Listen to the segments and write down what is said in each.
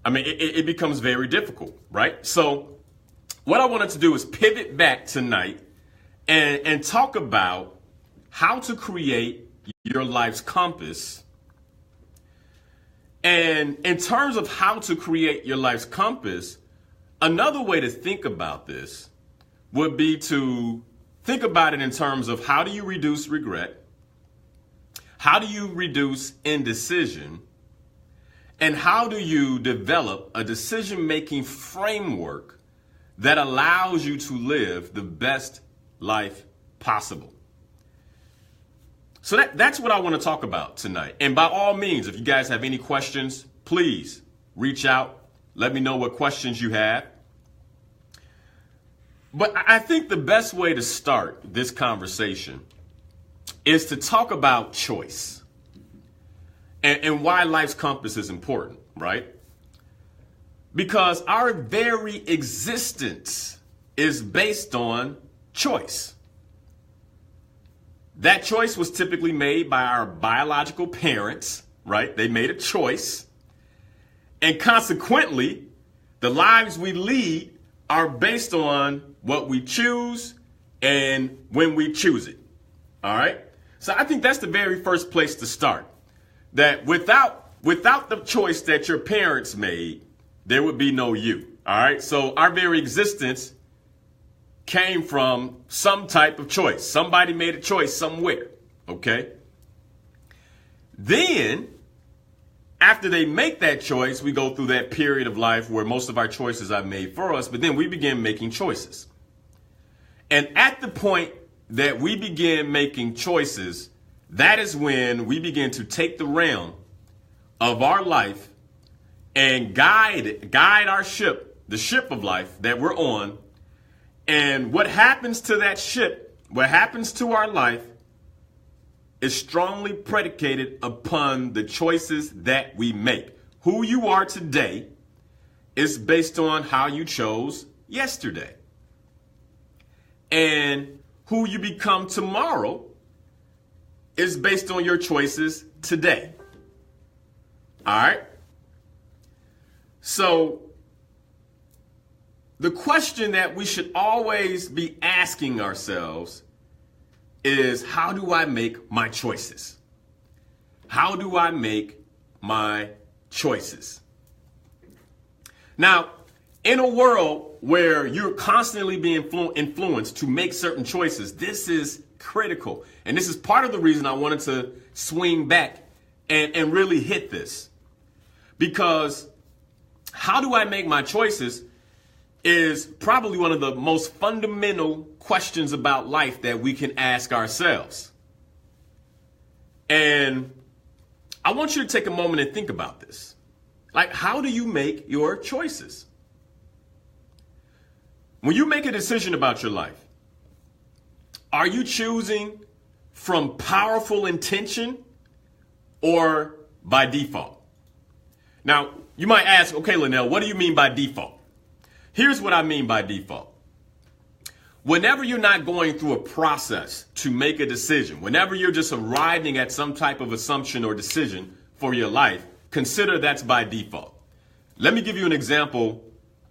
I mean, it becomes very difficult, right? So what I wanted to do is pivot back tonight and talk about how to create your life's compass. And in terms of how to create your life's compass, another way to think about this would be to think about it in terms of how do you reduce regret? How do you reduce indecision? And how do you develop a decision-making framework that allows you to live the best life possible? So that's what I want to talk about tonight. And by all means, if you guys have any questions, please reach out. Let me know what questions you have. But I think the best way to start this conversation is to talk about choice and why life's compass is important, right? Because our very existence is based on choice. That choice was typically made by our biological parents, right? They made a choice. And consequently, the lives we lead are based on what we choose and when we choose it. All right? So I think that's the very first place to start. That without the choice that your parents made, there would be no you. All right? So our very existence came from some type of choice. Somebody made a choice somewhere, okay? Then, after they make that choice, we go through that period of life where most of our choices are made for us, but then we begin making choices. And at the point that we begin making choices, that is when we begin to take the realm of our life and guide our ship, the ship of life that we're on. And what happens to that ship, what happens to our life, is strongly predicated upon the choices that we make. Who you are today is based on how you chose yesterday. And who you become tomorrow is based on your choices today. All right? So the question that we should always be asking ourselves is, how do I make my choices? How do I make my choices? Now, in a world where you're constantly being influenced to make certain choices, this is critical. And this is part of the reason I wanted to swing back and really hit this. Because how do I make my choices is probably one of the most fundamental questions about life that we can ask ourselves. And I want you to take a moment and think about this. Like, how do you make your choices? When you make a decision about your life, are you choosing from powerful intention or by default? Now, you might ask, okay, Linal, what do you mean by default? Here's what I mean by default. Whenever you're not going through a process to make a decision, whenever you're just arriving at some type of assumption or decision for your life, consider that's by default. Let me give you an example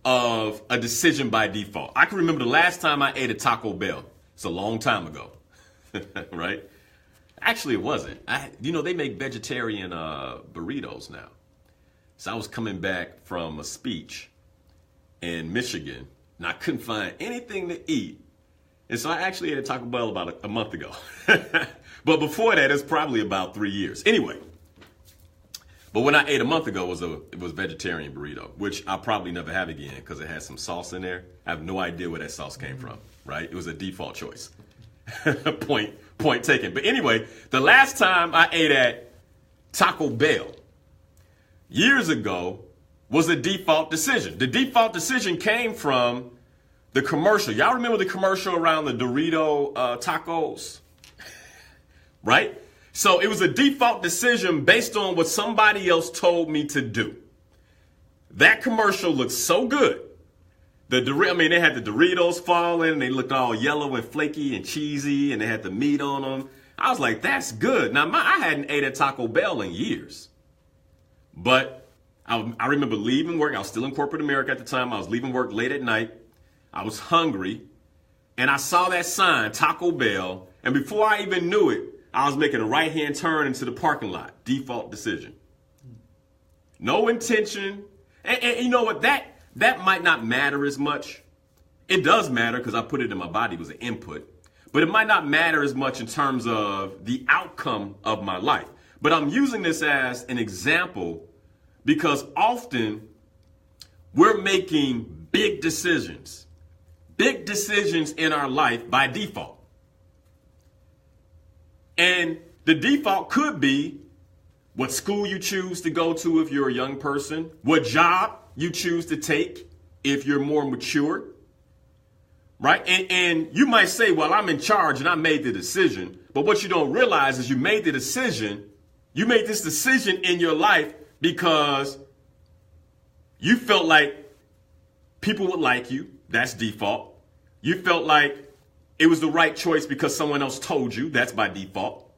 of a decision by default. I can remember the last time I ate a Taco Bell. It's a long time ago, right? Actually, it wasn't. They make vegetarian burritos now. So I was coming back from a speech in Michigan, and I couldn't find anything to eat. And so I actually ate a Taco Bell about a month ago. But before that, it's probably about 3 years. Anyway, but when I ate a month ago, it was vegetarian burrito, which I'll probably never have again because it has some sauce in there. I have no idea where that sauce came from, right? It was a default choice. Point taken. But anyway, the last time I ate at Taco Bell years ago was a default decision. The default decision came from the commercial. Y'all remember the commercial around the Dorito tacos? Right? So it was a default decision based on what somebody else told me to do. That commercial looked so good. They had the Doritos falling. They looked all yellow and flaky and cheesy, and they had the meat on them. I was like, that's good. Now, I hadn't ate at Taco Bell in years. But I remember leaving work. I was still in corporate America at the time. I was leaving work late at night. I was hungry. And I saw that sign, Taco Bell. And before I even knew it, I was making a right-hand turn into the parking lot. Default decision. No intention. And you know what? That might not matter as much. It does matter because I put it in my body. It was an input. But it might not matter as much in terms of the outcome of my life. But I'm using this as an example because often we're making big decisions in our life by default. And the default could be what school you choose to go to if you're a young person, what job you choose to take if you're more mature, right? And you might say, well, I'm in charge and I made the decision. But what you don't realize is you made this decision in your life because you felt like people would like you. That's default. You felt like it was the right choice because someone else told you. That's by default.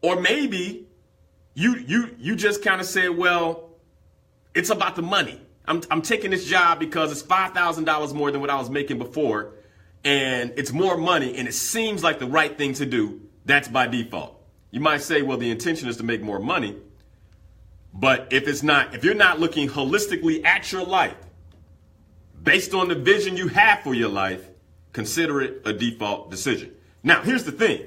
Or maybe you just kind of said, well, it's about the money. I'm taking this job because it's $5,000 more than what I was making before. And it's more money and it seems like the right thing to do. That's by default. You might say, well, the intention is to make more money. But if you're not looking holistically at your life, based on the vision you have for your life, consider it a default decision. Now, here's the thing.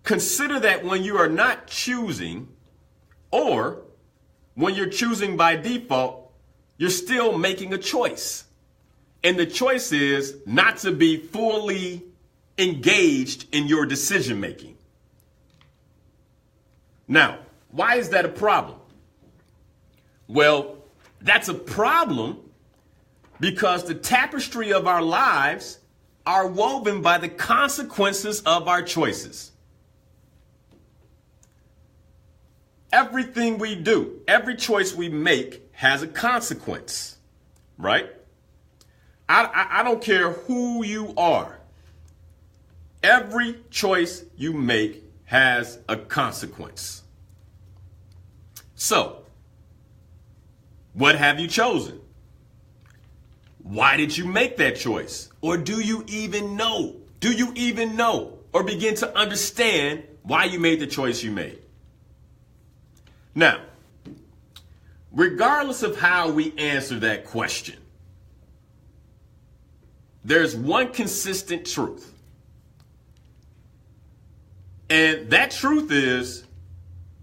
Consider that when you are not choosing, or when you're choosing by default, you're still making a choice. And the choice is not to be fully engaged in your decision making. Now, why is that a problem? Well, that's a problem because the tapestry of our lives are woven by the consequences of our choices. Everything we do, every choice we make has a consequence, right? I don't care who you are. Every choice you make has a consequence. So, what have you chosen? Why did you make that choice? Or do you even know? Do you even know or begin to understand why you made the choice you made? Now, regardless of how we answer that question, there's one consistent truth. And that truth is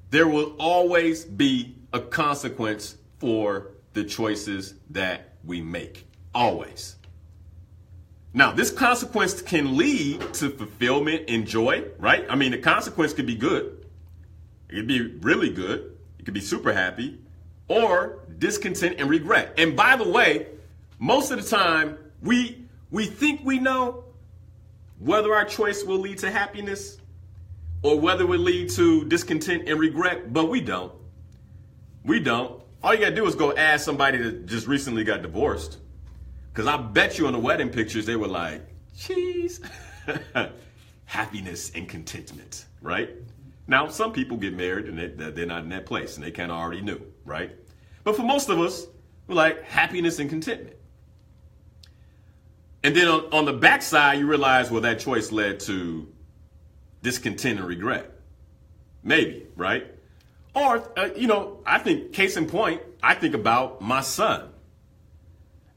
there will always be a consequence for the choices that we make. Always. Now, this consequence can lead to fulfillment and joy, right? I mean, the consequence could be good. It could be really good. It could be super happy, or discontent and regret. And by the way, most of the time, we think we know whether our choice will lead to happiness or whether it will lead to discontent and regret, but we don't. We don't. All you gotta do is go ask somebody that just recently got divorced. Because I bet you on the wedding pictures, they were like, cheese, happiness and contentment, right? Now, some people get married and they're not in that place and they kind of already knew, right? But for most of us, we're like happiness and contentment. And then on the backside, you realize, well, that choice led to discontent and regret. Maybe, right? Or, I think, case in point, I think about my son.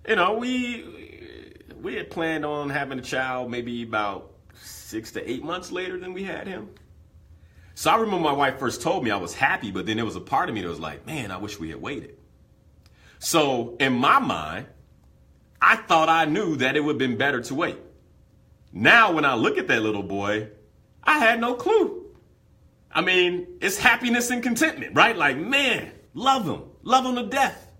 We had planned on having a child maybe about 6 to 8 months later than we had him. So I remember my wife first told me I was happy, but then there was a part of me that was like, man, I wish we had waited. So in my mind, I thought I knew that it would have been better to wait. Now, when I look at that little boy, I had no clue. I mean, it's happiness and contentment, right? Like, man, love him to death.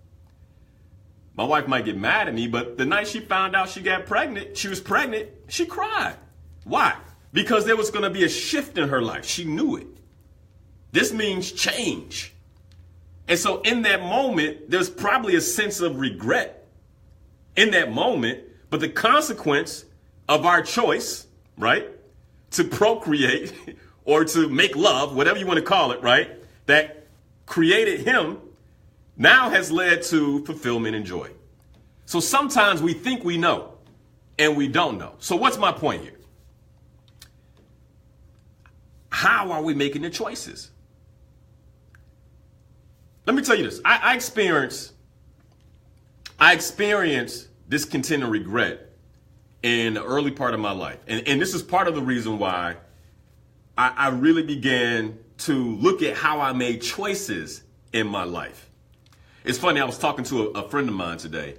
My wife might get mad at me, but the night she found out she was pregnant, she cried. Why? Because there was going to be a shift in her life. She knew it. This means change. And so in that moment, there's probably a sense of regret in that moment, but the consequence of our choice, right, to procreate or to make love, whatever you want to call it, right, that created him now has led to fulfillment and joy. So sometimes we think we know and we don't know. So what's my point here? How are we making the choices? Let me tell you this. I experienced discontent and regret in the early part of my life. And this is part of the reason why I really began to look at how I made choices in my life. It's funny, I was talking to a friend of mine today,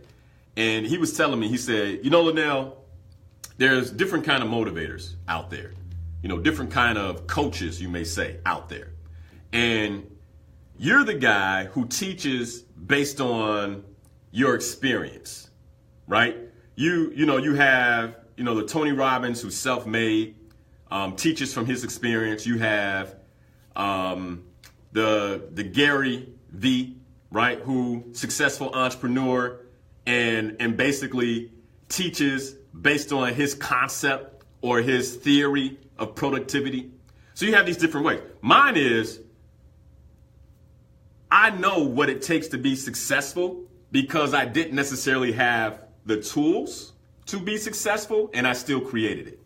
and he was telling me, he said, you know, Linal, there's different kind of motivators out there. You know, different kind of coaches, you may say, out there. And you're the guy who teaches based on your experience, right? You have, the Tony Robbins, who's self-made, teaches from his experience. You have the Gary V, right, who successful entrepreneur and basically teaches based on his concept or his theory of productivity. So you have these different ways. Mine is, I know what it takes to be successful because I didn't necessarily have the tools to be successful, and I still created it.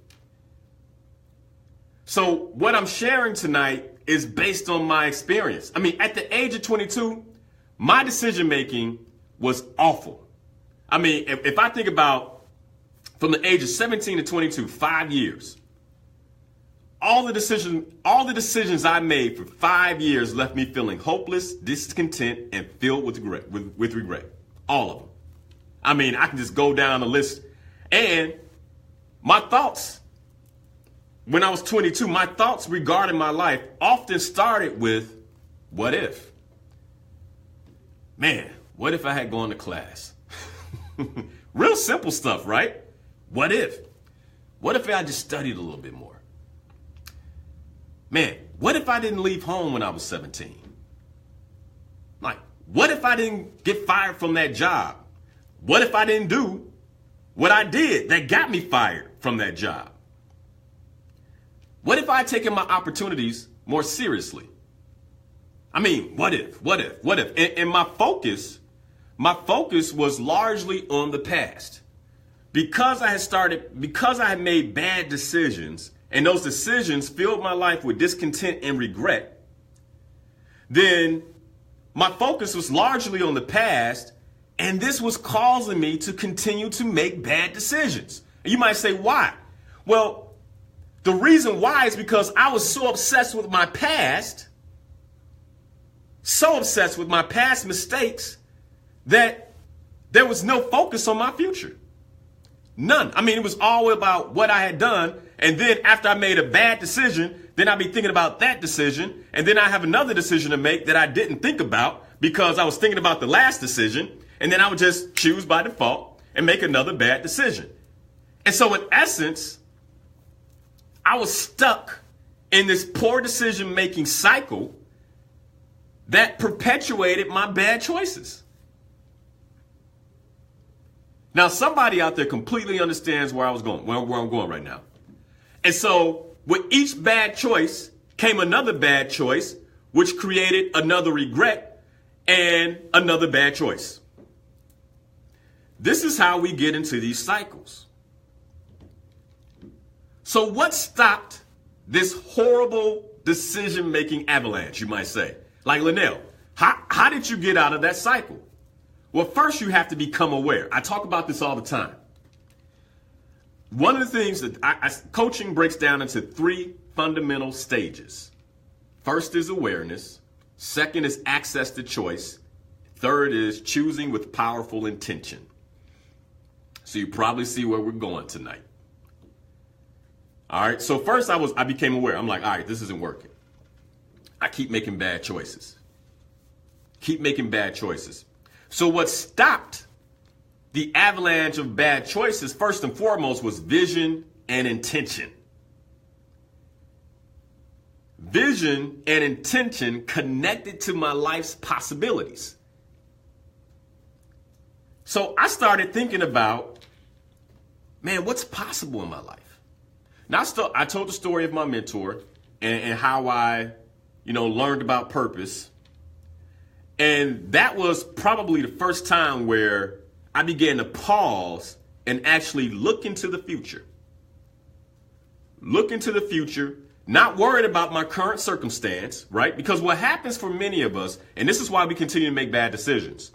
So what I'm sharing tonight is based on my experience. I mean, at the age of 22, my decision making was awful. I mean, if I think about from the age of 17 to 22, 5 years, all the decisions I made for 5 years left me feeling hopeless, discontent, and filled with regret. All of them. I mean, I can just go down the list. And my thoughts, when I was 22, my thoughts regarding my life often started with, what if? Man, what if I had gone to class? Real simple stuff, right? What if? What if I just studied a little bit more? Man, what if I didn't leave home when I was 17? Like, what if I didn't get fired from that job? What if I didn't do what I did that got me fired from that job? What if I had taken my opportunities more seriously? I mean, what if? And my focus was largely on the past. Because I had made bad decisions, and those decisions filled my life with discontent and regret, then my focus was largely on the past, and this was causing me to continue to make bad decisions. And you might say, why? Well, the reason why is because I was so obsessed with my past, mistakes, that there was no focus on my future. None. I mean, it was all about what I had done. And then after I made a bad decision, then I'd be thinking about that decision. And then I have another decision to make that I didn't think about because I was thinking about the last decision. And then I would just choose by default and make another bad decision. And so in essence, I was stuck in this poor decision-making cycle that perpetuated my bad choices. Now, somebody out there completely understands where I'm going right now. And so with each bad choice came another bad choice, which created another regret and another bad choice. This is how we get into these cycles. So what stopped this horrible decision-making avalanche, you might say? Like, Linal, how did you get out of that cycle? Well, first you have to become aware. I talk about this all the time. One of the things that coaching breaks down into 3 fundamental stages. First is awareness. Second is access to choice. Third is choosing with powerful intention. So you probably see where we're going tonight. All right. So first I became aware. I'm like, all right, this isn't working. I keep making bad choices. So what stopped the avalanche of bad choices, first and foremost, was vision and intention. Vision and intention connected to my life's possibilities. So I started thinking about, man, what's possible in my life? Now, I told the story of my mentor and how I, learned about purpose. And that was probably the first time where I began to pause and actually look into the future. Look into the future, not worried about my current circumstance, right? Because what happens for many of us, and this is why we continue to make bad decisions,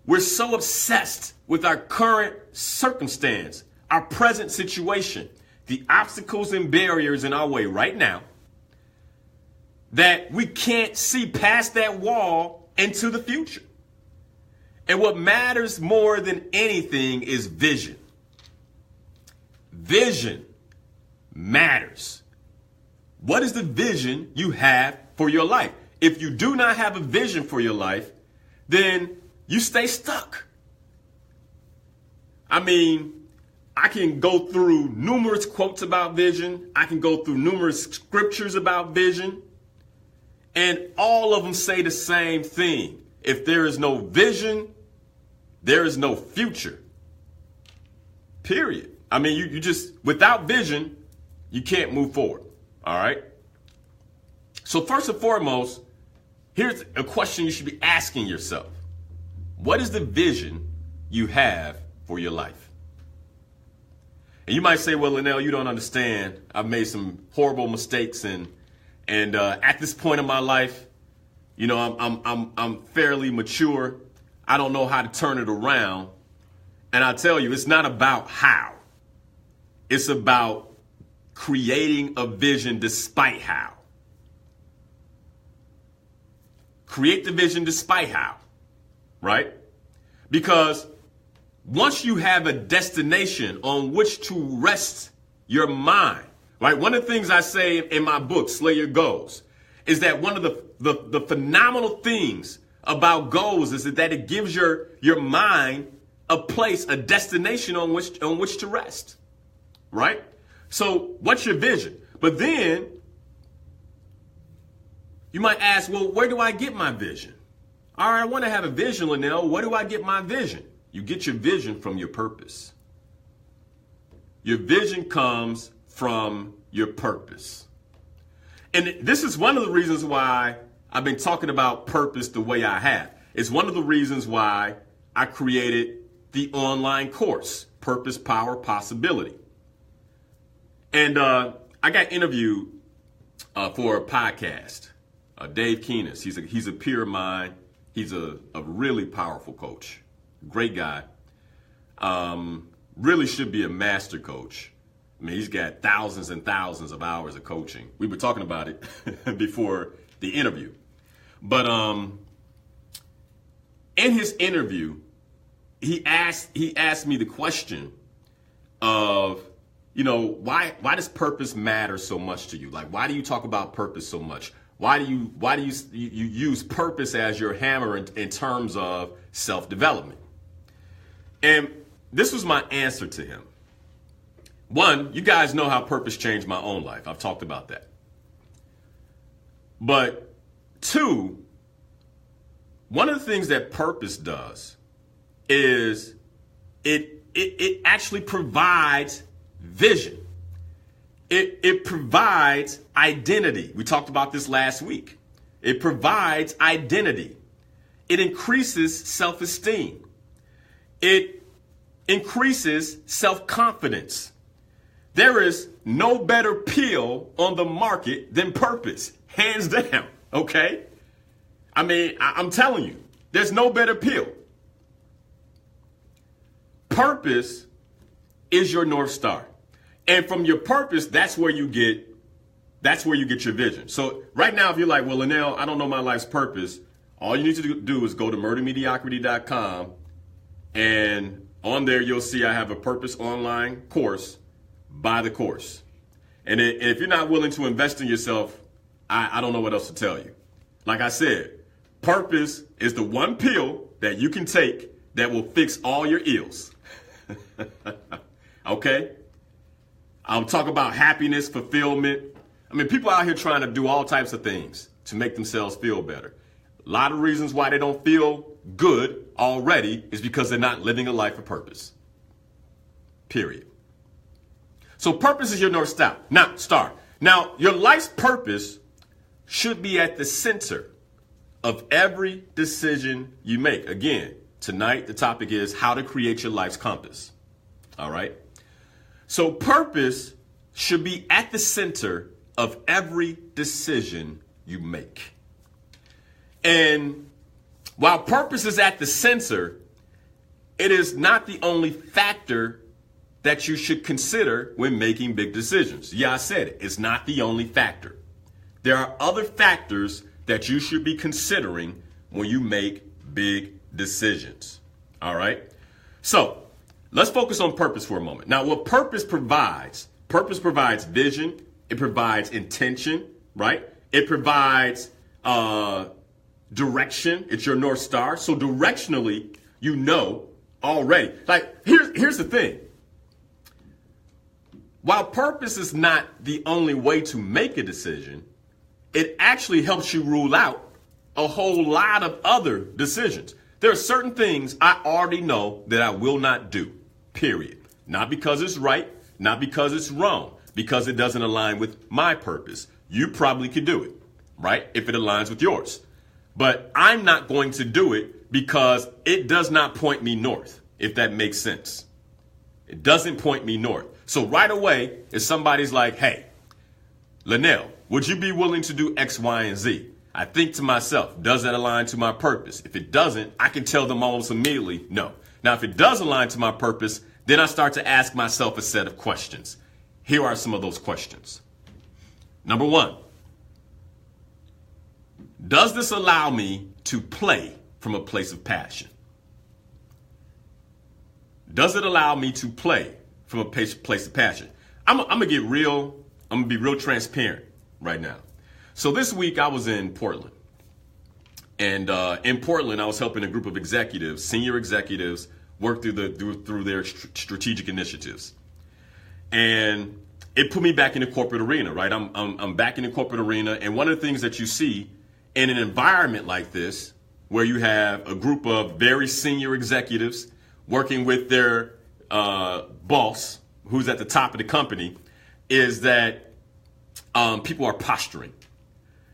we're so obsessed with our current circumstance, our present situation, the obstacles and barriers in our way right now, that we can't see past that wall into the future. And what matters more than anything is vision. Vision matters. What is the vision you have for your life? If you do not have a vision for your life, then you stay stuck. I mean, I can go through numerous quotes about vision. I can go through numerous scriptures about vision. And all of them say the same thing. If there is no vision, there is no future. Period. I mean, you just, without vision, you can't move forward. All right. So first and foremost, here's a question you should be asking yourself. What is the vision you have for your life? And you might say, well, Linal, you don't understand. I've made some horrible mistakes, and at this point in my life, I'm fairly mature. I don't know how to turn it around. And I tell you, it's not about how. It's about creating a vision despite how. Create the vision despite how, right? Because once you have a destination on which to rest your mind, right? One of the things I say in my book, Slay Your Goals, is that one of the phenomenal things about goals is that it gives your mind a place, a destination on which to rest, right? So what's your vision? But then you might ask, well, where do I get my vision? All right, I want to have a vision, Linal. Where do I get my vision? You get your vision from your purpose. Your vision comes from your purpose. And this is one of the reasons why I've been talking about purpose the way I have. It's one of the reasons why I created the online course, Purpose, Power, Possibility. And I got interviewed for a podcast. Dave Keenis, he's a peer of mine. He's a really powerful coach. Great guy. Really should be a master coach. I mean, he's got thousands and thousands of hours of coaching. We were talking about it before the interview. But in his interview, he asked me the question of, why does purpose matter so much to you? Like, why do you talk about purpose so much? Why do you use purpose as your hammer in terms of self-development? And this was my answer to him. One, you guys know how purpose changed my own life. I've talked about that. But two, one of the things that purpose does is it actually provides vision. It provides identity. We talked about this last week. It provides identity. It increases self-esteem. It increases self-confidence. There is no better pill on the market than purpose, hands down, okay? I mean, I'm telling you, there's no better pill. Purpose is your North Star. And from your purpose, that's where you get your vision. So right now, if you're like, well, Linal, I don't know my life's purpose, all you need to do is go to murdermediocrity.com, and on there you'll see I have a purpose online course. Buy the course. And if you're not willing to invest in yourself, I don't know what else to tell you. Like I said, purpose is the one pill that you can take that will fix all your ills. Okay? I'll talk about happiness, fulfillment. I mean, people out here trying to do all types of things to make themselves feel better. A lot of reasons why they don't feel good already is because they're not living a life of purpose. Period. So purpose is your North Star. Now, your life's purpose should be at the center of every decision you make. Again, tonight the topic is how to create your life's compass. All right. So purpose should be at the center of every decision you make. And while purpose is at the center, it is not the only factor that you should consider when making big decisions. Yeah, I said it. It's not the only factor. There are other factors that you should be considering when you make big decisions. All right. So let's focus on purpose for a moment. Now, what purpose provides vision. It provides intention, right? It provides direction. It's your North Star. So directionally, you know already. Like, here's the thing. While purpose is not the only way to make a decision, it actually helps you rule out a whole lot of other decisions. There are certain things I already know that I will not do, period. Not because it's right, not because it's wrong, because it doesn't align with my purpose. You probably could do it, right? If it aligns with yours. But I'm not going to do it because it does not point me north, if that makes sense. It doesn't point me north. So right away, if somebody's like, hey, Linal, would you be willing to do X, Y, and Z? I think to myself, does that align to my purpose? If it doesn't, I can tell them almost immediately, no. Now, if it does align to my purpose, then I start to ask myself a set of questions. Here are some of those questions. Number one, does this allow me to play from a place of passion? Does it allow me to play from a place of passion? I'm going to get real. I'm going to be real transparent right now. So this week I was in Portland. And in Portland, I was helping a group of executives, senior executives, work through their strategic initiatives. And it put me back in the corporate arena, right? I'm back in the corporate arena. And one of the things that you see in an environment like this, where you have a group of very senior executives working with their boss, who's at the top of the company, is that people are posturing.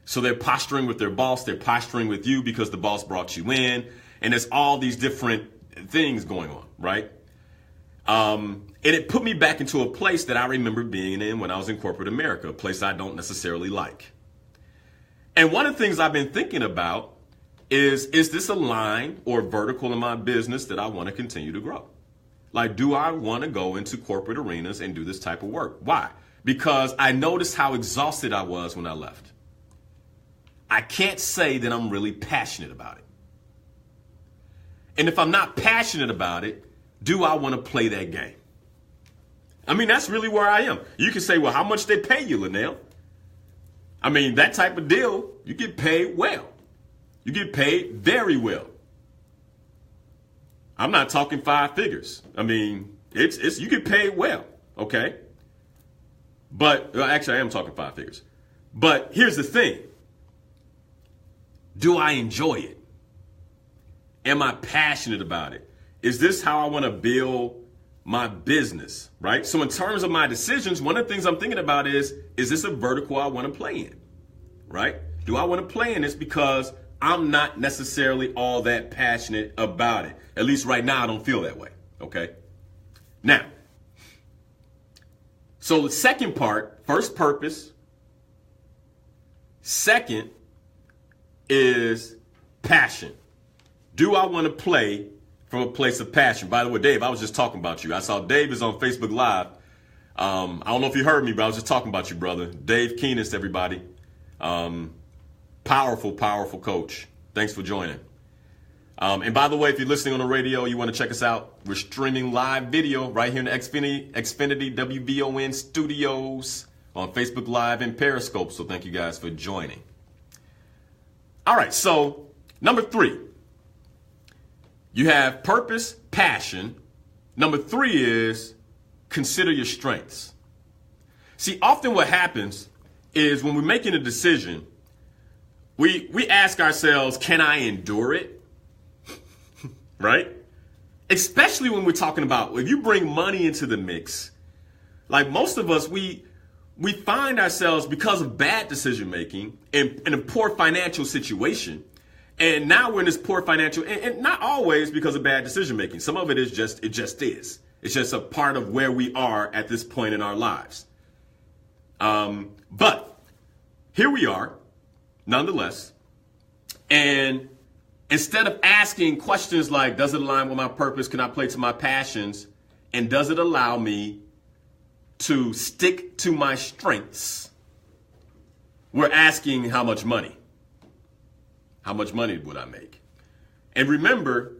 So they're posturing with their boss. They're posturing with you because the boss brought you in. And there's all these different things going on, right? And it put me back into a place that I remember being in when I was in corporate America, a place I don't necessarily like. And one of the things I've been thinking about is this a line or vertical in my business that I want to continue to grow? Like, do I want to go into corporate arenas and do this type of work? Why? Because I noticed how exhausted I was when I left. I can't say that I'm really passionate about it. And if I'm not passionate about it, do I want to play that game? I mean, that's really where I am. You can say, well, how much they pay you, Linal? I mean, that type of deal, you get paid well. You get paid very well. I'm not talking 5 figures. I mean, it's you get paid well, okay? But actually, I am talking 5 figures. But here's the thing. Do I enjoy it? Am I passionate about it? Is this how I want to build my business, right? So in terms of my decisions, one of the things I'm thinking about is this a vertical I want to play in, right? Do I want to play in this because I'm not necessarily all that passionate about it? At least right now, I don't feel that way, okay? Now, so the second part, first purpose. Second is passion. Do I want to play from a place of passion? By the way, Dave, I was just talking about you. I saw Dave is on Facebook Live. I don't know if you heard me, but I was just talking about you, brother. Dave Keenest, everybody. Powerful, powerful coach. Thanks for joining. And by the way, if you're listening on the radio, you want to check us out, we're streaming live video right here in the Xfinity WVON studios on Facebook Live and Periscope. So thank you guys for joining. All right, so number 3, you have purpose, passion. Number 3 is consider your strengths. See, often what happens is when we're making a decision, we ask ourselves, can I endure it? Right? Especially when we're talking about, if you bring money into the mix, like most of us, we we find ourselves, because of bad decision making, in a poor financial situation. And now we're in this poor financial, and not always because of bad decision making. Some of it is just, it just is. It's just a part of where we are at this point in our lives. But here we are, nonetheless. And instead of asking questions like, does it align with my purpose? Can I play to my passions? And does it allow me to stick to my strengths? We're asking how much money. How much money would I make? And remember,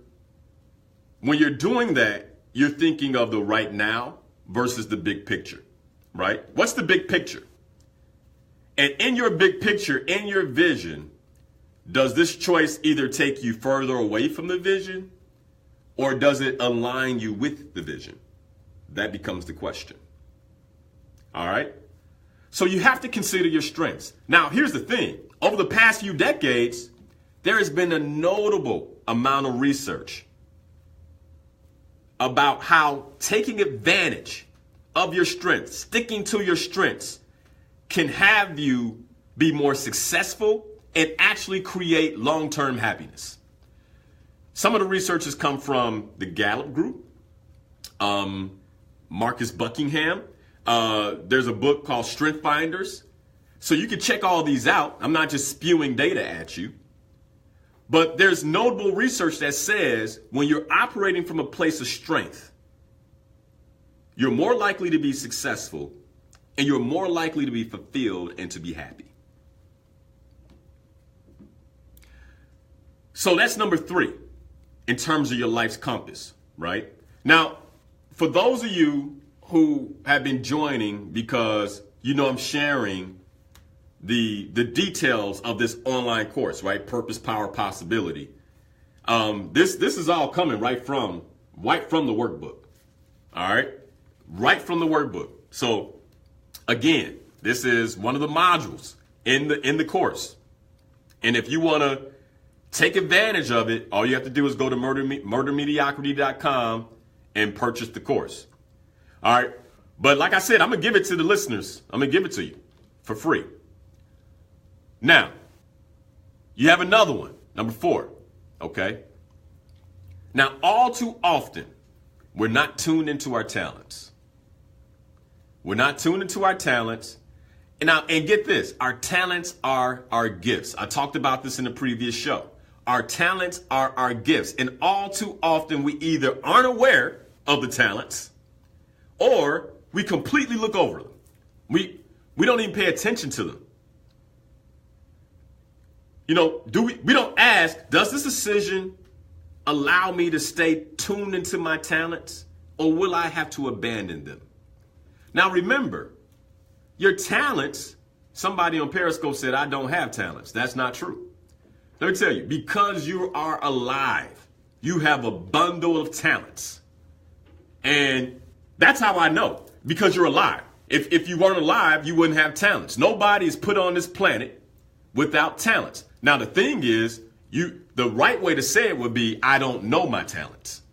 when you're doing that, you're thinking of the right now versus the big picture, right? What's the big picture? And in your big picture, in your vision, does this choice either take you further away from the vision, or does it align you with the vision? That becomes the question. All right? So you have to consider your strengths. Now, here's the thing. Over the past few decades, there has been a notable amount of research about how taking advantage of your strengths, sticking to your strengths, can have you be more successful and actually create long-term happiness. Some of the research has come from the Gallup Group, Marcus Buckingham. There's a book called Strength Finders. So you can check all these out. I'm not just spewing data at you. But there's notable research that says when you're operating from a place of strength, you're more likely to be successful and you're more likely to be fulfilled and to be happy. So that's number 3 in terms of your life's compass, right? Now, for those of you who have been joining because you know I'm sharing the details of this online course, right? Purpose, Power, Possibility. This is all coming right from the workbook. All right, right from the workbook. So again, this is one of the modules in the course. And if you want to take advantage of it, all you have to do is go to murdermediocrity.com and purchase the course. All right, but like I said, I'm gonna give it to the listeners. I'm gonna give it to you for free. Now, you have another one, number 4, okay? Now, all too often, we're not tuned into our talents. We're not tuned into our talents. And get this, our talents are our gifts. I talked about this in the previous show. Our talents are our gifts. And all too often, we either aren't aware of the talents or we completely look over them. We don't even pay attention to them. You know, we don't ask, does this decision allow me to stay tuned into my talents, or will I have to abandon them? Now, remember, your talents, somebody on Periscope said, I don't have talents. That's not true. Let me tell you, because you are alive, you have a bundle of talents. And that's how I know, because you're alive. If you weren't alive, you wouldn't have talents. Nobody is put on this planet without talents. Now, the thing is, the right way to say it would be, I don't know my talents.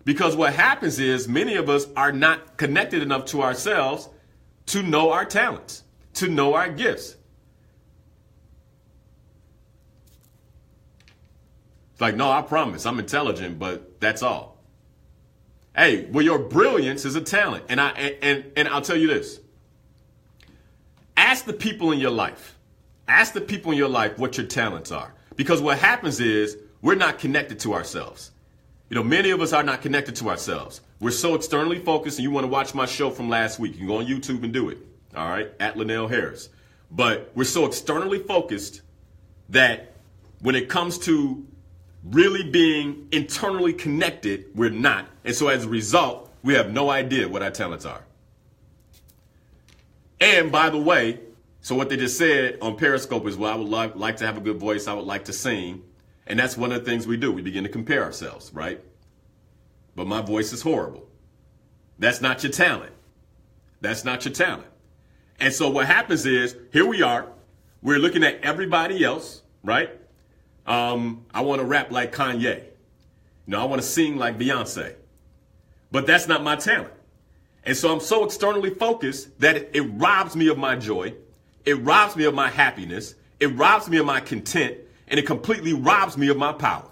Because what happens is many of us are not connected enough to ourselves to know our talents, to know our gifts. It's like, no, I promise I'm intelligent, but that's all. Hey, well, your brilliance is a talent. And I'll tell you this. Ask the people in your life. Ask the people in your life what your talents are. Because what happens is we're not connected to ourselves. You know, many of us are not connected to ourselves. We're so externally focused, and you want to watch my show from last week. You can go on YouTube and do it. All right, at Linal Harris. But we're so externally focused that when it comes to really being internally connected, we're not. And so as a result, we have no idea what our talents are. And by the way, so what they just said on Periscope is, well, I would like to have a good voice. I would like to sing. And that's one of the things we do. We begin to compare ourselves, right? But my voice is horrible. That's not your talent. That's not your talent. And so what happens is, here we are. We're looking at everybody else, right? I want to rap like Kanye. I want to sing like Beyonce. But that's not my talent. And so I'm so externally focused that it robs me of my joy. It robs me of my happiness. It robs me of my content. And it completely robs me of my power.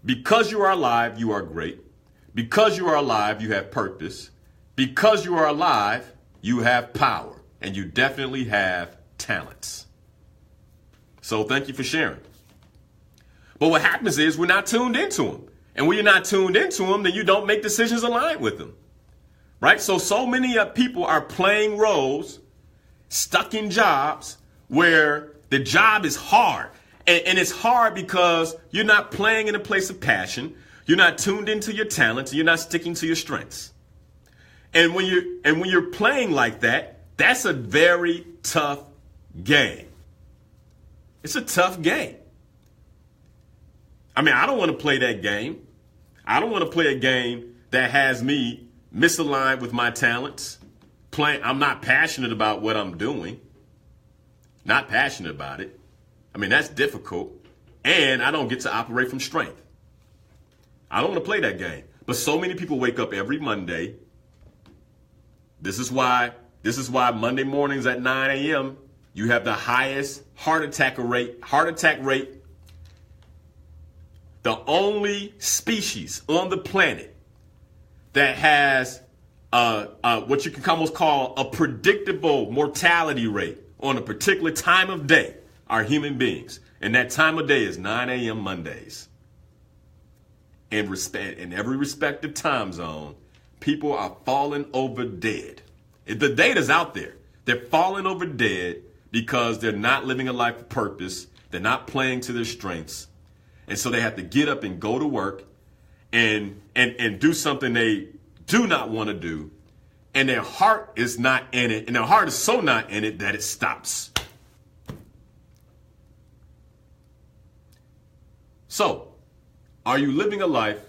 Because you are alive, you are great. Because you are alive, you have purpose. Because you are alive, you have power. And you definitely have talents. So thank you for sharing. But what happens is we're not tuned into them. And when you're not tuned into them, then you don't make decisions aligned with them. Right? So many people are playing roles, stuck in jobs where the job is hard. And it's hard because you're not playing in a place of passion. You're not tuned into your talents. And you're not sticking to your strengths. And when you're playing like that, that's a very tough game. It's a tough game. I mean, I don't want to play that game. I don't want to play a game that has me misaligned with my talents. I'm not passionate about what I'm doing. Not passionate about it. I mean, that's difficult. And I don't get to operate from strength. I don't want to play that game. But so many people wake up every Monday. This is why Monday mornings at 9 a.m. you have the highest heart attack rate. The only species on the planet that has what you can almost call a predictable mortality rate on a particular time of day are human beings. And that time of day is 9 a.m. Mondays. In every respective time zone, people are falling over dead. The data's out there. They're falling over dead because they're not living a life of purpose. They're not playing to their strengths. And so they have to get up and go to work and do something they do not want to do. And their heart is not in it. And their heart is so not in it that it stops. So, are you living a life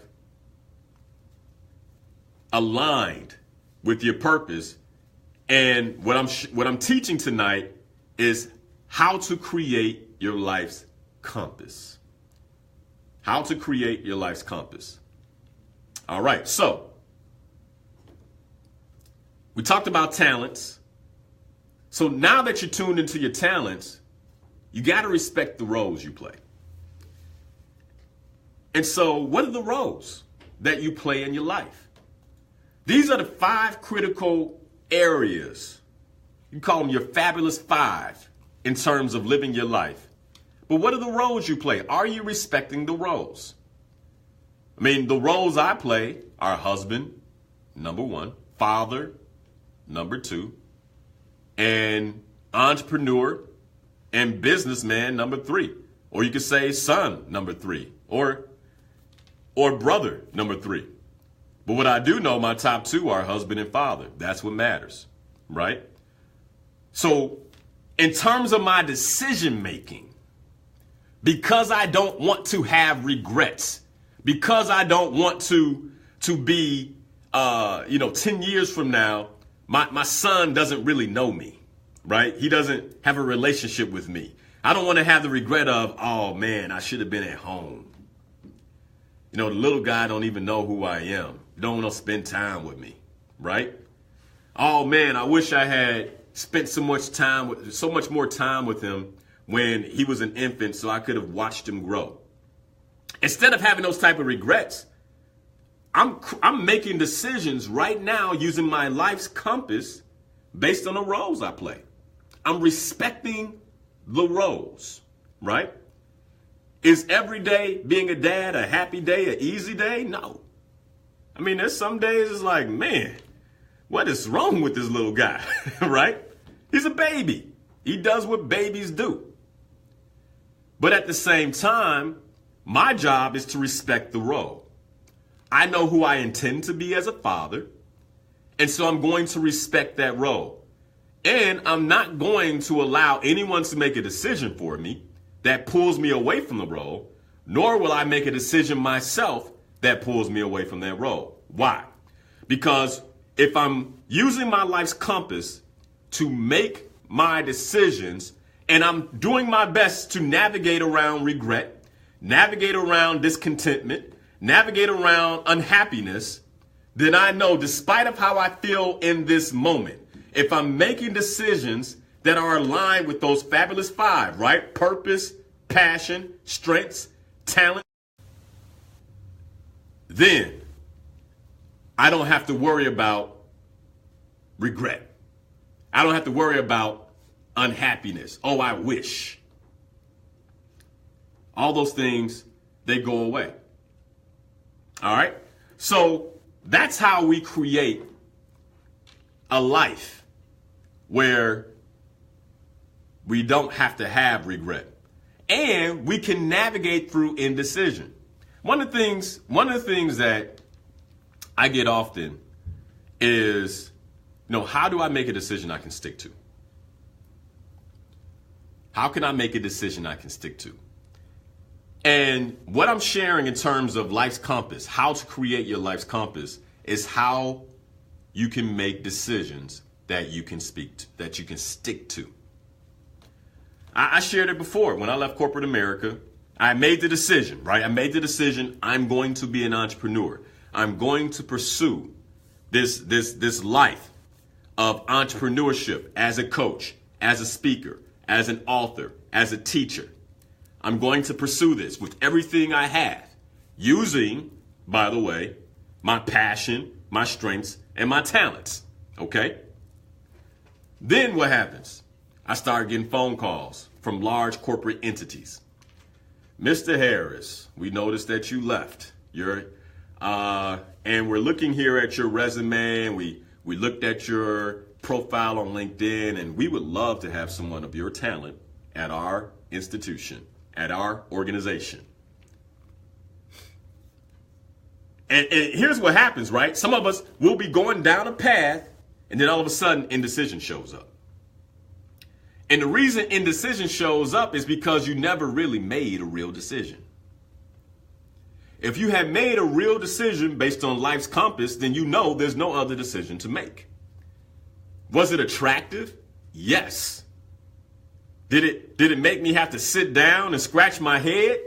aligned with your purpose? And what I'm teaching tonight is how to create your life's compass. How to create your life's compass. All right, so we talked about talents. So now that you're tuned into your talents, you got to respect the roles you play. And so what are the roles that you play in your life? These are the 5 critical areas. You call them your fabulous 5 in terms of living your life. But what are the roles you play? Are you respecting the roles? I mean, the roles I play are husband, number 1, father, number 2, and entrepreneur and businessman, number 3. Or you could say son, number 3, or brother, number 3. But what I do know, my top 2 are husband and father. That's what matters, right? So in terms of my decision making, because I don't want to have regrets, because I don't want to be, 10 years from now, my son doesn't really know me, right? He doesn't have a relationship with me. I don't want to have the regret of, oh man, I should have been at home. The little guy don't even know who I am. Don't want to spend time with me, right? Oh man, I wish I had spent so much more time with him when he was an infant so I could have watched him grow. Instead of having those type of regrets, I'm making decisions right now using my life's compass based on the roles I play. I'm respecting the roles, right? Is every day being a dad a happy day, an easy day? No. I mean, there's some days it's like, man, what is wrong with this little guy, right? He's a baby. He does what babies do. But at the same time, my job is to respect the role. I know who I intend to be as a father, and so I'm going to respect that role. And I'm not going to allow anyone to make a decision for me that pulls me away from the role, nor will I make a decision myself that pulls me away from that role. Why? Because if I'm using my life's compass to make my decisions, and I'm doing my best to navigate around regret, navigate around discontentment, navigate around unhappiness, then I know, despite of how I feel in this moment, if I'm making decisions that are aligned with those fabulous five, right? Purpose, passion, strengths, talent, then I don't have to worry about regret. I don't have to worry about unhappiness. Oh, I wish. All those things, they go away. All right? So that's how we create a life where we don't have to have regret. And we can navigate through indecision. One of the things that I get often is, how do I make a decision I can stick to? How can I make a decision I can stick to? And what I'm sharing in terms of life's compass, how to create your life's compass, is how you can make decisions that you can that you can stick to. I shared it before. When I left corporate America, I made the decision, right? I made the decision, I'm going to be an entrepreneur. I'm going to pursue this life of entrepreneurship as a coach, as a speaker, as an author, as a teacher. I'm going to pursue this with everything I have, using, by the way, my passion, my strengths, and my talents. Okay? Then what happens? I start getting phone calls from large corporate entities. Mr. Harris, we noticed that you left. And we're looking here at your resume, and we looked at your profile on LinkedIn, and we would love to have someone of your talent at our institution, at our organization. And here's what happens, right? Some of us will be going down a path, and then all of a sudden, indecision shows up. And the reason indecision shows up is because you never really made a real decision. If you had made a real decision based on life's compass, then you know there's no other decision to make. Was it attractive? Yes. Did it make me have to sit down and scratch my head?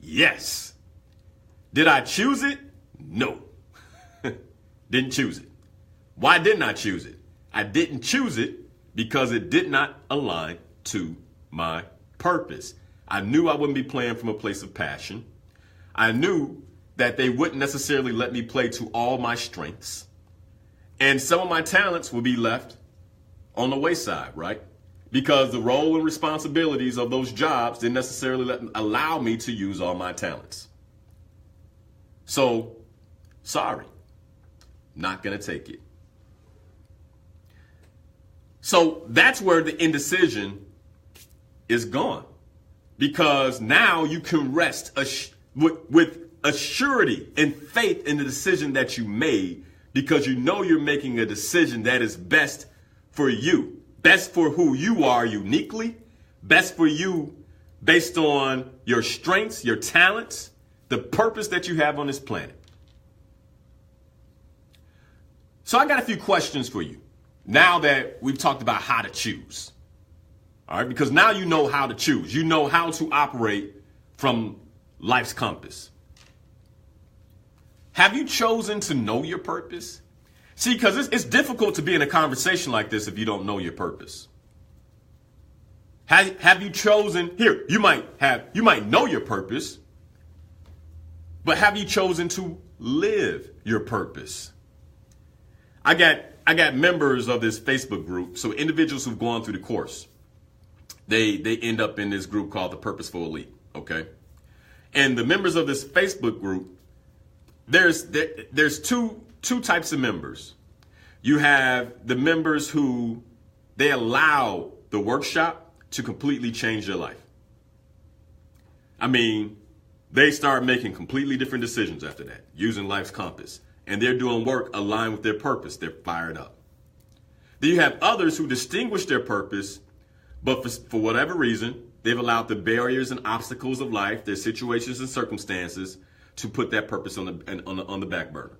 Yes. Did I choose it? No. Didn't choose it. Why didn't I choose it? I didn't choose it because it did not align to my purpose. I knew I wouldn't be playing from a place of passion. I knew that they wouldn't necessarily let me play to all my strengths. And some of my talents would be left on the wayside, right? Because the role and responsibilities of those jobs didn't necessarily allow me to use all my talents. So, sorry, not going to take it. So that's where the indecision is gone, because now you can rest with a surety and faith in the decision that you made, because you know you're making a decision that is best for you, best for who you are uniquely, best for you based on your strengths, your talents, the purpose that you have on this planet. So I got a few questions for you now that we've talked about how to choose. All right, because now you know how to choose. You know how to operate from life's compass. Have you chosen to know your purpose? See, because it's difficult to be in a conversation like this if you don't know your purpose. Have you chosen, here, you might know your purpose, but have you chosen to live your purpose? I got members of this Facebook group, so individuals who've gone through the course. They end up in this group called the Purposeful Elite, okay? And the members of this Facebook group, there's two types of members. You have the members who they allow the workshop to completely change their life. I mean, they start making completely different decisions after that, using life's compass. And they're doing work aligned with their purpose. They're fired up. Then you have others who distinguish their purpose, but for whatever reason, they've allowed the barriers and obstacles of life, their situations and circumstances, to put that purpose on the back burner.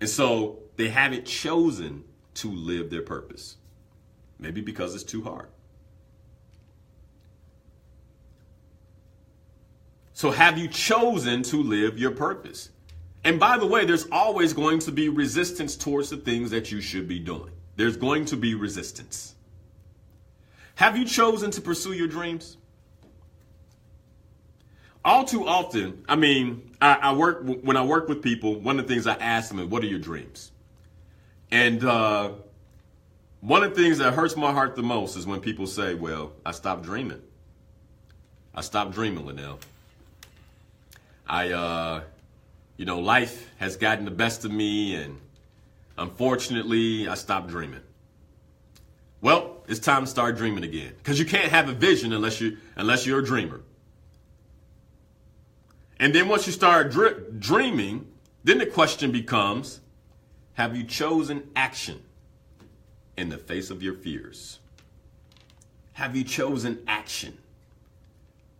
And so they haven't chosen to live their purpose. Maybe because it's too hard. So have you chosen to live your purpose? And by the way, there's always going to be resistance towards the things that you should be doing. There's going to be resistance. Have you chosen to pursue your dreams? All too often, when I work with people, one of the things I ask them is, what are your dreams? And one of the things that hurts my heart the most is when people say, well, I stopped dreaming. I stopped dreaming, Linal. Life has gotten the best of me, and unfortunately, I stopped dreaming. Well, it's time to start dreaming again, because you can't have a vision unless you're a dreamer. And then once you start dreaming, then the question becomes, have you chosen action in the face of your fears? Have you chosen action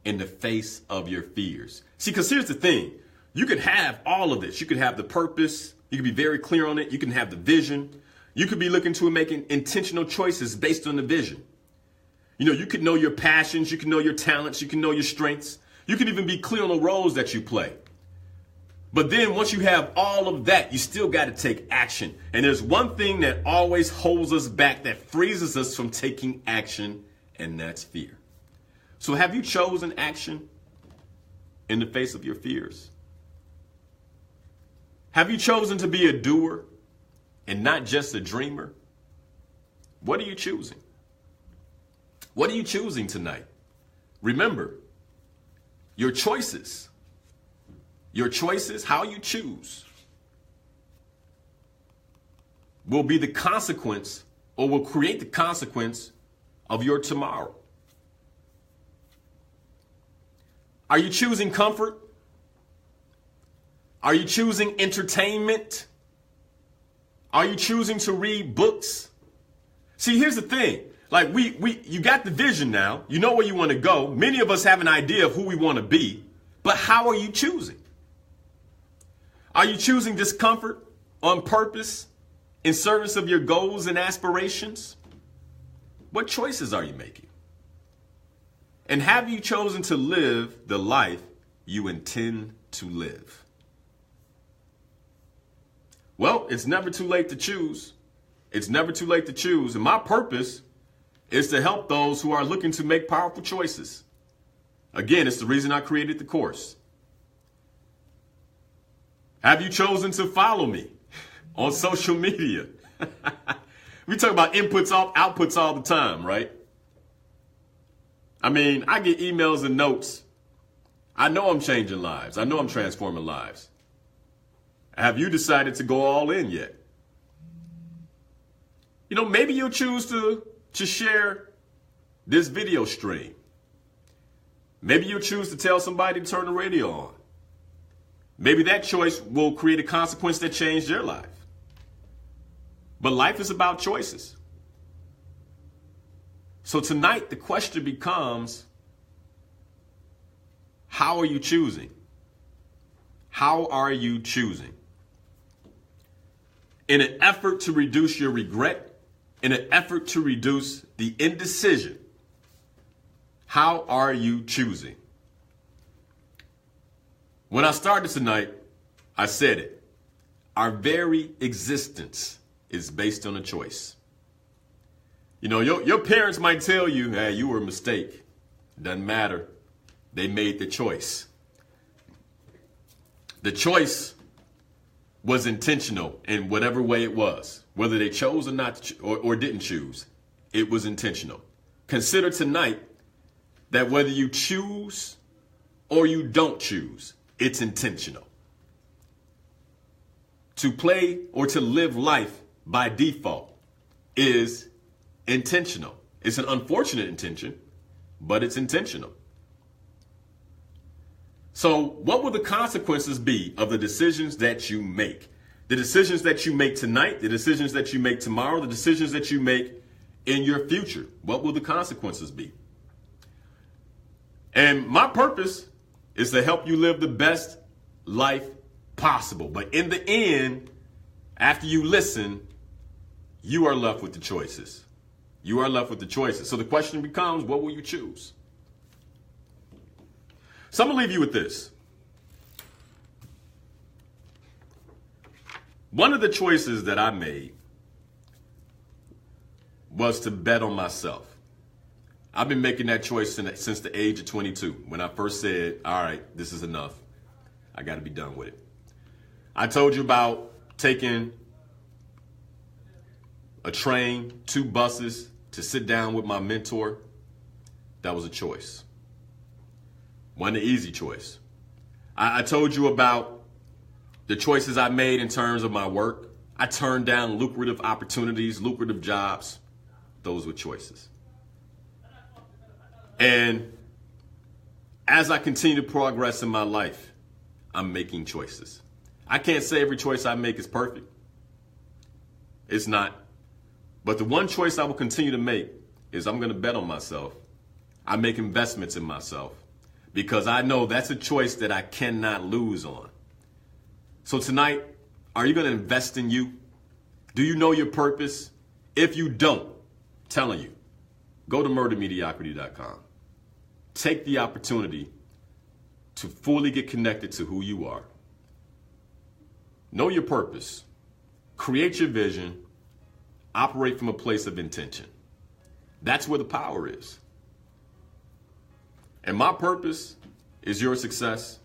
in the face of your fears? See, because here's the thing. You could have all of this. You could have the purpose. You could be very clear on it. You can have the vision. You could be looking to making intentional choices based on the vision. You could know your passions. You can know your talents. You can know your strengths. You can even be clear on the roles that you play. But then once you have all of that, you still got to take action. And there's one thing that always holds us back, that freezes us from taking action, and that's fear. So have you chosen action in the face of your fears? Have you chosen to be a doer and not just a dreamer? What are you choosing? What are you choosing tonight? Remember, your choices, how you choose, will be the consequence, or will create the consequence of your tomorrow. Are you choosing comfort? Are you choosing entertainment? Are you choosing to read books? See, here's the thing. Like you got the vision now. You know where you want to go. Many of us have an idea of who we want to be, but how are you choosing? Are you choosing discomfort on purpose in service of your goals and aspirations? What choices are you making? And have you chosen to live the life you intend to live? Well, it's never too late to choose. It's never too late to choose. And my purpose is to help those who are looking to make powerful choices. Again, it's the reason I created the course. Have you chosen to follow me on social media? We talk about outputs all the time, right? I get emails and notes. I know I'm changing lives. I know I'm transforming lives. Have you decided to go all in yet? Maybe you'll choose to share this video stream. Maybe you'll choose to tell somebody to turn the radio on. Maybe that choice will create a consequence that changed their life. But life is about choices. So tonight, the question becomes, how are you choosing? How are you choosing? In an effort to reduce your regret, in an effort to reduce the indecision, how are you choosing? When I started tonight, I said it. Our very existence is based on a choice. Your parents might tell you, hey, you were a mistake. Doesn't matter. They made the choice. The choice was intentional in whatever way it was. Whether they chose or not, or didn't choose, it was intentional. Consider tonight that whether you choose or you don't choose, it's intentional. To play or to live life by default is intentional. It's an unfortunate intention, but it's intentional. So what will the consequences be of the decisions that you make? The decisions that you make tonight, the decisions that you make tomorrow, the decisions that you make in your future. What will the consequences be? And my purpose is to help you live the best life possible. But in the end, after you listen, you are left with the choices. You are left with the choices. So the question becomes, what will you choose? So I'm going to leave you with this. One of the choices that I made was to bet on myself. I've been making that choice since the age of 22, when I first said, all right, this is enough. I got to be done with it. I told you about taking a train, 2 buses to sit down with my mentor. That was a choice. Wasn't an easy choice. I told you about the choices I made in terms of my work. I turned down lucrative opportunities, lucrative jobs. Those were choices. And as I continue to progress in my life, I'm making choices. I can't say every choice I make is perfect. It's not. But the one choice I will continue to make is I'm going to bet on myself. I make investments in myself because I know that's a choice that I cannot lose on. So tonight, are you going to invest in you? Do you know your purpose? If you don't, I'm telling you, go to murdermediocrity.com. Take the opportunity to fully get connected to who you are. Know your purpose. Create your vision. Operate from a place of intention. That's where the power is. And my purpose is your success.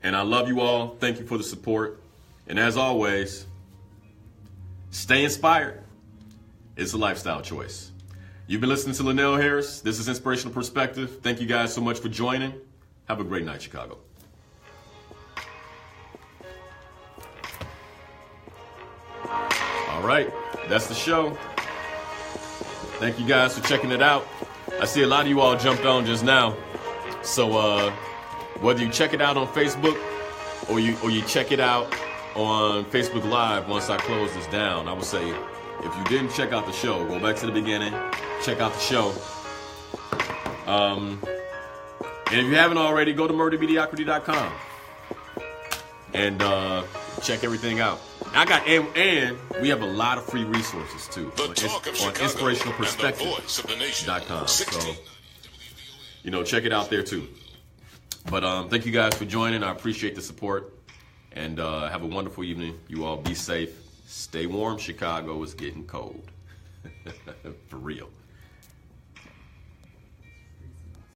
And I love you all. Thank you for the support. And as always, stay inspired. It's a lifestyle choice. You've been listening to Linal Harris. This is Inspirational Perspective. Thank you guys so much for joining. Have a great night, Chicago. All right, that's the show. Thank you guys for checking it out. I see a lot of you all jumped on just now. So whether you check it out on Facebook or you check it out on Facebook Live once I close this down, I would say if you didn't check out the show, go back to the beginning, check out the show. And if you haven't already, go to murdermediocrity.com and check everything out. And we have a lot of free resources too on inspirationalperspective.com. So, check it out there too. But thank you guys for joining. I appreciate the support. And have a wonderful evening. You all be safe. Stay warm. Chicago is getting cold. For real.